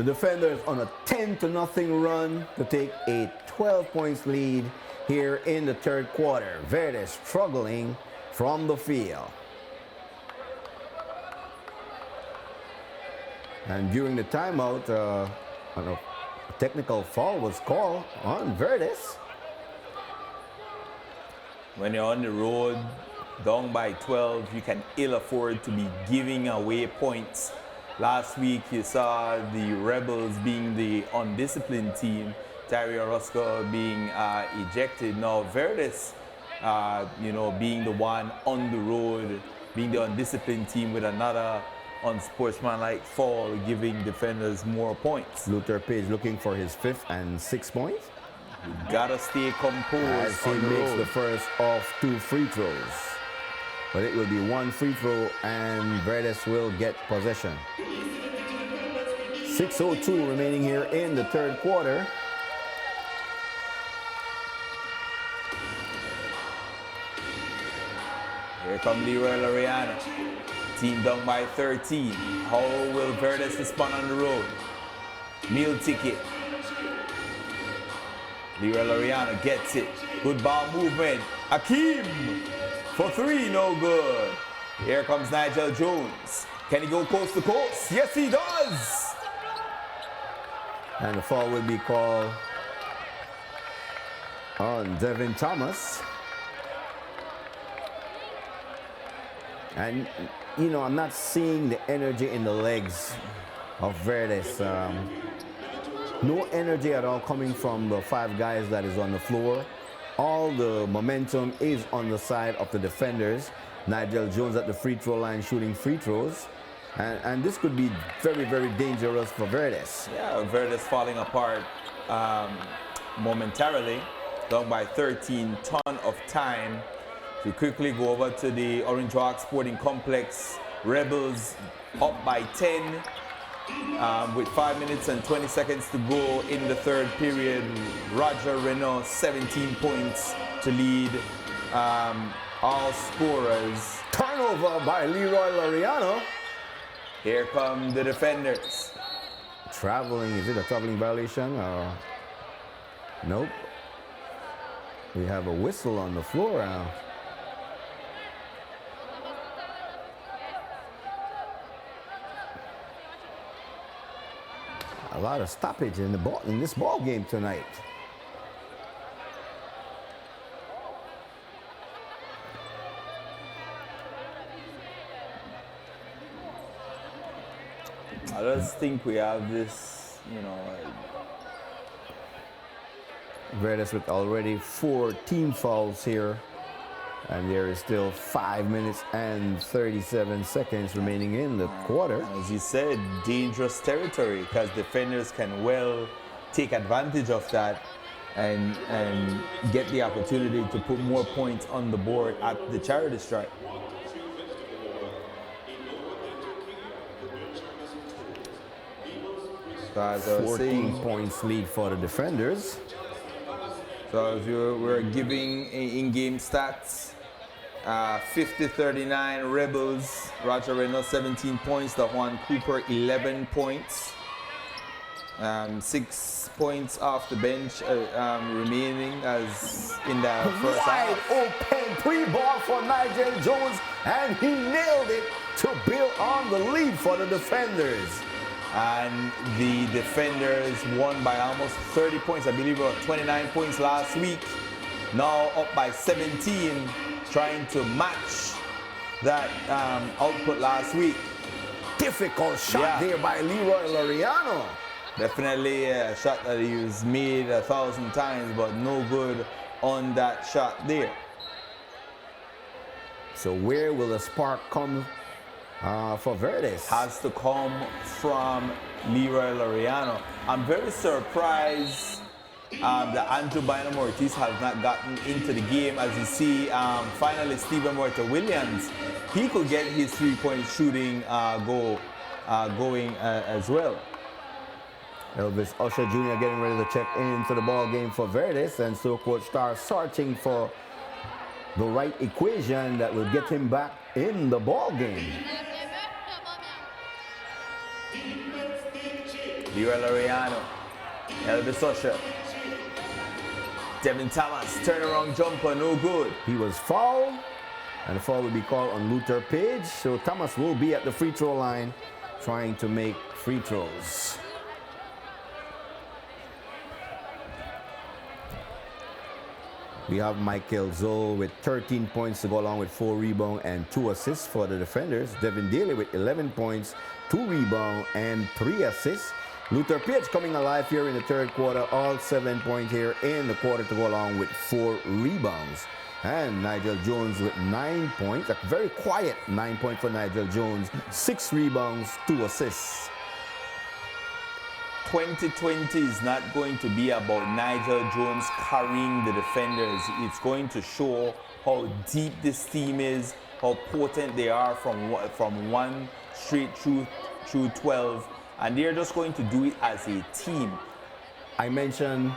The Defenders on a 10-0 run to take a 12 points lead here in the third quarter. Verdes struggling from the field. And during the timeout, a technical foul was called on Verdes. When you're on the road, down by 12, you can ill afford to be giving away points. Last week, you saw the Rebels being the undisciplined team, Terry Orozco being ejected. Now, Verdes, being the one on the road, being the undisciplined team with another unsportsmanlike foul, giving Defenders more points. Luther Page looking for his 5th and 6th points. You gotta stay composed as he makes the first of 2 free throws. But it will be 1 free throw and Verdes will get possession. 6:02 remaining here in the third quarter. Here come Leroy Laureano. Team down by 13. How will Verdes respond on the road? Meal ticket. Leroy Laureano gets it. Good ball movement. Akeem for 3, no good. Here comes Nigel Jones. Can he go coast to coast? Yes, he does. And the foul will be called on Devin Thomas. And, I'm not seeing the energy in the legs of Verdes. No energy at all coming from the 5 guys that is on the floor. All the momentum is on the side of the Defenders. Nigel Jones at the free throw line shooting free throws. And this could be very, very dangerous for Verdes. Yeah, Verdes falling apart momentarily. Down by 13, ton of time. We quickly go over to the Orange Walk Sporting Complex. Rebels up by 10 with 5 minutes and 20 seconds to go in the third period. Roger Renault, 17 points to lead all scorers. Turnover by Leroy Laureano. Here come the Defenders. Traveling, is it a traveling violation? Nope. We have a whistle on the floor now. A lot of stoppage in this ball game tonight. I just think we have this, Verdes with already 4 team fouls here. And there is still 5 minutes and 37 seconds remaining in the quarter. As you said, dangerous territory, because Defenders can well take advantage of that and get the opportunity to put more points on the board at the charity stripe. So as I was 14 saying, points lead for the Defenders. so as we're giving in-game stats, 50-39 Rebels. Roger Renault 17 points. Juan Cooper 11 points. 6 points off the bench remaining as in the first Wide half. open 3-ball for Nigel Jones, and he nailed it to build on the lead for the Defenders. And the Defenders won by almost 30 points. I believe it was 29 points last week. Now up by 17, trying to match that output last week. Difficult shot there by Leroy Laureano. Definitely a shot that he was made 1,000 times, but no good on that shot there. So where will the spark come for Verdes? Has to come from Leroy Laureano. I'm very surprised that Andrew Bynum Ortiz has not gotten into the game. As you see, finally Stephen Morta Williams, he could get his 3-point shooting going as well. Elvis Usher Jr. getting ready to check into the ball game for Verdes, and so Coach Starr searching for the right equation that will get him back in the ball game. Leroy Laureano. Elvis Usher. Devin Thomas, turnaround jumper, no good. He was fouled, and the foul will be called on Luther Page. So Thomas will be at the free throw line trying to make free throws. We have Michael Zoll with 13 points to go along with 4 rebounds and 2 assists for the defenders. Devin Daly with 11 points, 2 rebounds and 3 assists. Luther Page coming alive here in the third quarter, all 7 points here in the quarter to go along with 4 rebounds. And Nigel Jones with 9 points, a very quiet 9 points for Nigel Jones, 6 rebounds, 2 assists. 2020 is not going to be about Nigel Jones carrying the defenders. It's going to show how deep this team is, how potent they are from one straight through 12, and they're just going to do it as a team. I mentioned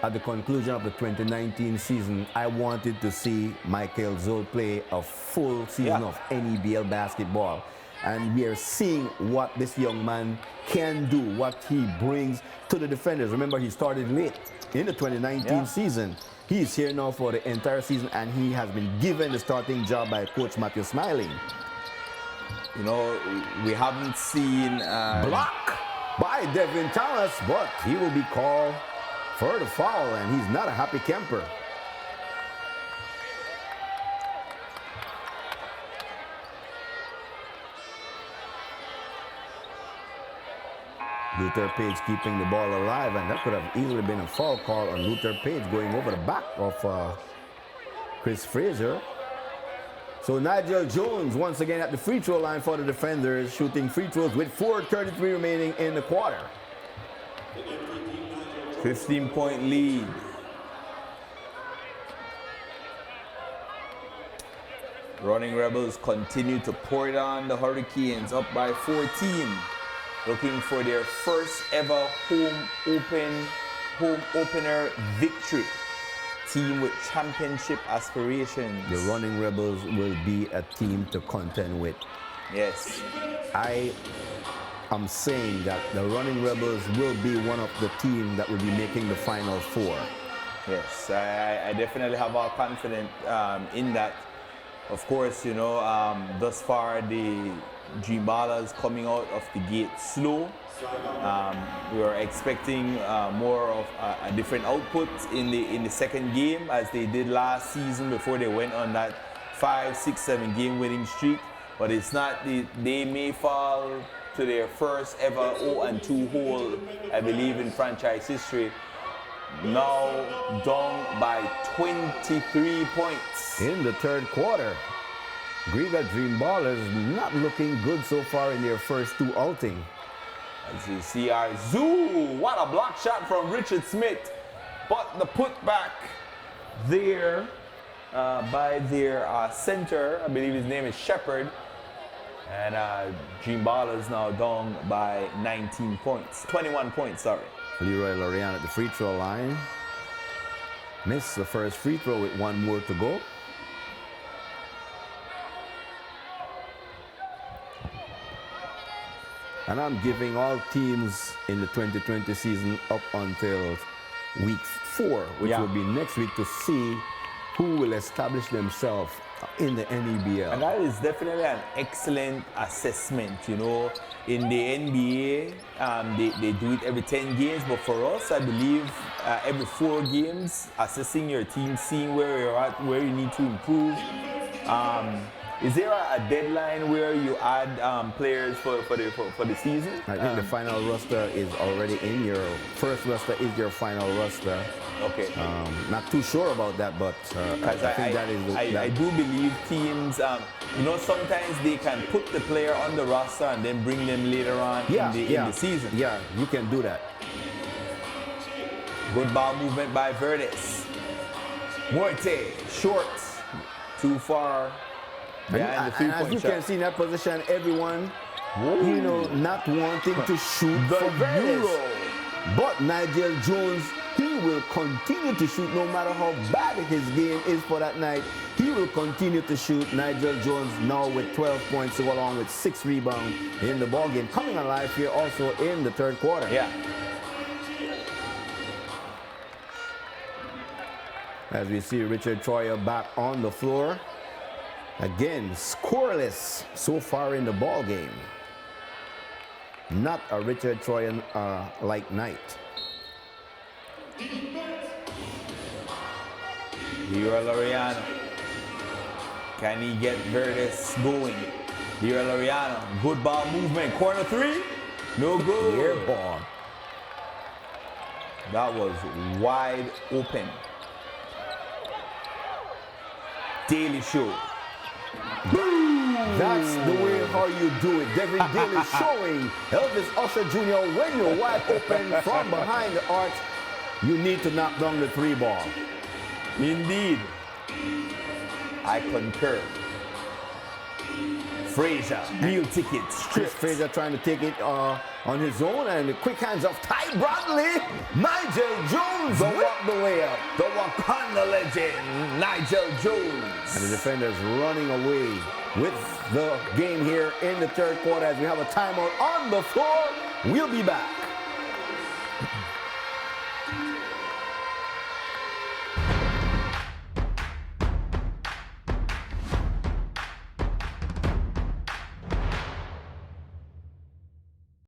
at the conclusion of the 2019 season, I wanted to see Michael Zoll play a full season of NEBL basketball. And we are seeing what this young man can do, what he brings to the defenders. Remember, he started late in the 2019 season. He is here now for the entire season, and he has been given the starting job by Coach Matthew Smiling. You know, we haven't seen... block by Devin Thomas, but he will be called for the foul, and he's not a happy camper. Luther Page keeping the ball alive, and that could have easily been a foul call on Luther Page going over the back of Chris Frazier. So Nigel Jones once again at the free throw line for the defenders, shooting free throws with 4:33 remaining in the quarter. 15-point lead. Running Rebels continue to pour it on the Hurricanes, up by 14. Looking for their first ever home opener victory. Team with championship aspirations. The Running Rebels will be a team to contend with. Yes. I am saying that the Running Rebels will be one of the teams that will be making the Final Four. Yes, I definitely have all confidence in that. Of course, you know, thus far the Dream Ballers coming out of the gate slow. We were expecting more of a different output in the second game, as they did last season before they went on that 5, 6, 7 game winning streak. But it's not, they may fall to their first ever 0-2 hole, I believe, in franchise history. Now down by 23 points. In the third quarter, Griga Dream Ballers not looking good so far in their first 2 outings. As you see, Zoo, what a block shot from Richard Smith. But the putback there by their center, I believe his name is Shepard. And Dream Ballers now down by 19 points. 21 points, sorry. Leroy Laureano at the free throw line. Missed the first free throw with 1 more to go. And I'm giving all teams in the 2020 season up until week 4, which will be next week, to see who will establish themselves in the NEBL. And that is definitely an excellent assessment. You know, in the NBA, they do it every 10 games, but for us, I believe every 4 games, assessing your team, seeing where you're at, where you need to improve. Is there a deadline where you add players for the season? I think the final roster is already in. Your first roster is your final roster. Okay. Not too sure about that, but I think that is... I do believe teams, you know, sometimes they can put the player on the roster and then bring them later on in the season. Yeah, you can do that. Good ball movement by Verdes. Morte, short, too far. And as you can see in that position, everyone, you know, not wanting to shoot the for Verdes. Euro. But Nigel Jones He will continue to shoot no matter how bad his game is for that night. He will continue to shoot. Nigel Jones now with 12 points to go along with 6 rebounds in the ball game. Coming alive here also in the third quarter. Yeah. As we see Richard Troyer back on the floor. Again, scoreless so far in the ball game. Not a Richard Troyer like night. Leroy Laureano. Can he get Verdes going? Leroy Laureano. Good ball movement. Corner 3. No good. Air ball. That was wide open. Daily Show. That's the way how you do it. Devin Daly showing Elvis Usher Jr. when you're wide open from behind the arch, you need to knock down the 3 ball. Indeed. I concur. Frazier, meal tickets. Chris Frazier trying to take it on his own, and the quick hands of Ty Bradley. Nigel Jones walk the way up. The Wakanda legend, Nigel Jones. And the defenders running away with the game here in the third quarter as we have a timeout on the floor. We'll be back.